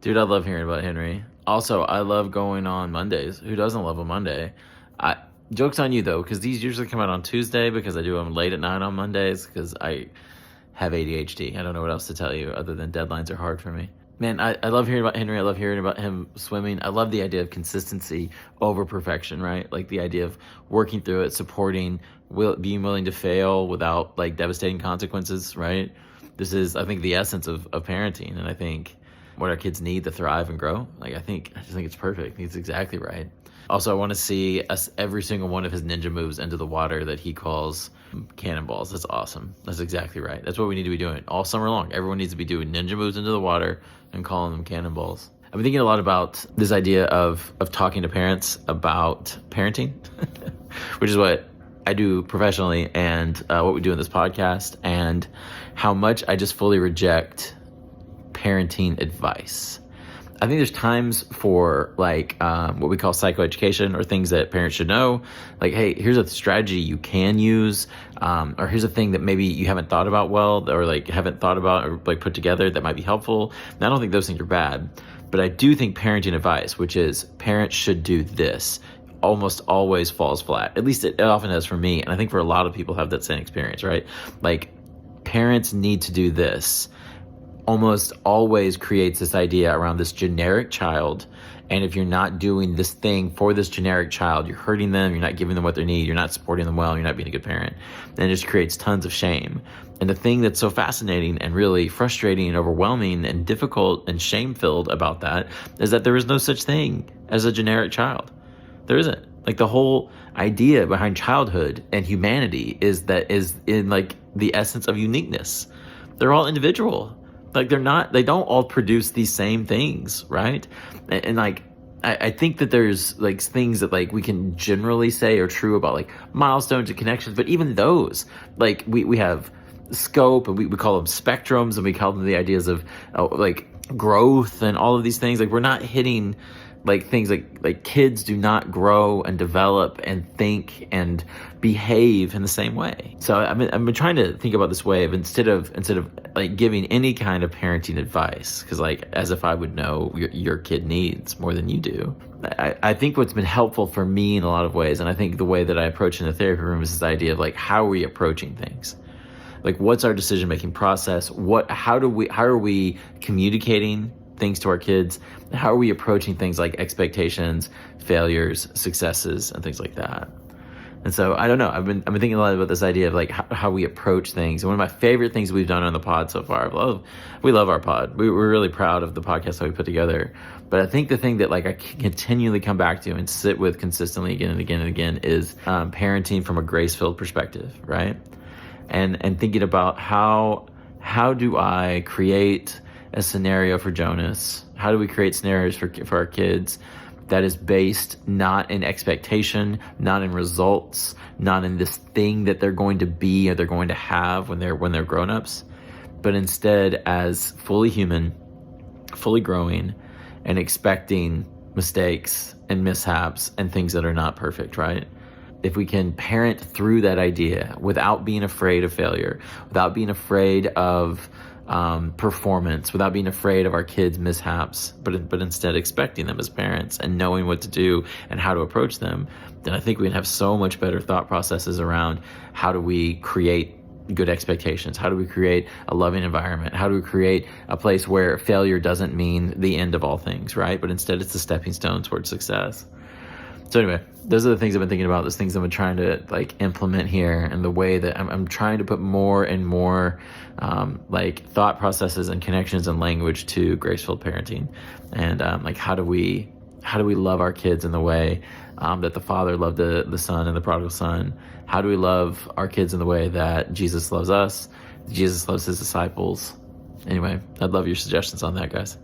Dude, I love hearing about Henry. Also, I love going on Mondays. Who doesn't love a Monday? I Joke's on you though, because these usually come out on Tuesday because I do them late at night on Mondays because I have ADHD. I don't know what else to tell you other than deadlines are hard for me. Man, I love hearing about Henry. I love hearing about him swimming. I love the idea of consistency over perfection, right? Like the idea of working through it, supporting, being willing to fail without like devastating consequences, right? This is, I think, the essence of parenting. And I think what our kids need to thrive and grow. I just think it's perfect. I think it's exactly right. Also, I want to see every single one of his ninja moves into the water that he calls cannonballs. That's awesome. That's exactly right. That's what we need to be doing all summer long. Everyone needs to be doing ninja moves into the water and calling them cannonballs. I've been thinking a lot about this idea of talking to parents about parenting, which is what I do professionally and what we do in this podcast, and how much I just fully reject parenting advice. I think there's times for like what we call psychoeducation or things that parents should know. Like, hey, here's a strategy you can use, or here's a thing that maybe you haven't thought about well, or like haven't thought about or like put together that might be helpful. And I don't think those things are bad, but I do think parenting advice, which is parents should do this, almost always falls flat. At least it often does for me, and I think for a lot of people have that same experience, right? Like, parents need to do this almost always creates this idea around this generic child. And if you're not doing this thing for this generic child, you're hurting them, you're not giving them what they need, you're not supporting them well, you're not being a good parent. And it just creates tons of shame. And the thing that's so fascinating and really frustrating and overwhelming and difficult and shame-filled about that is that there is no such thing as a generic child. There isn't. Like, the whole idea behind childhood and humanity is in like the essence of uniqueness. They're all individual. Like, they don't all produce these same things, right? And like, I think that there's like things that like we can generally say are true about like milestones and connections, but even those, like we have scope and we call them spectrums, and we call them the ideas of like growth and all of these things. Like, we're not hitting like things like kids do not grow and develop and think and behave in the same way. So I've been trying to think about this way of instead of like giving any kind of parenting advice, because like as if I would know your kid needs more than you do. I think what's been helpful for me in a lot of ways, and I think the way that I approach in the therapy room, is this idea of like, how are we approaching things? Like, what's our decision-making process? How are we communicating things to our kids? How are we approaching things like expectations, failures, successes, and things like that? And so I don't know. I've been thinking a lot about this idea of like how we approach things. And one of my favorite things we've done on the pod so far, we love our pod. We're really proud of the podcast that we put together. But I think the thing that like I continually come back to and sit with consistently again and again and again is parenting from a grace-filled perspective, right? And thinking about how do I create a scenario for Jonas? How do we create scenarios for our kids that is based not in expectation, not in results, not in this thing that they're going to be or they're going to have when they're grown-ups, but instead as fully human, fully growing, and expecting mistakes and mishaps and things that are not perfect, right? If we can parent through that idea without being afraid of failure, without being afraid of performance, without being afraid of our kids' mishaps, but instead expecting them as parents and knowing what to do and how to approach them, then I think we can have so much better thought processes around how do we create good expectations? How do we create a loving environment? How do we create a place where failure doesn't mean the end of all things, right? But instead it's a stepping stone towards success. So anyway, those are the things I've been thinking about, those things I've been trying to like implement here, and the way that I'm trying to put more and more like thought processes and connections and language to graceful parenting, and like how do we love our kids in the way that the Father loved the Son and the prodigal son? How do we love our kids in the way that Jesus loves us, Jesus loves his disciples? Anyway, I'd love your suggestions on that, guys.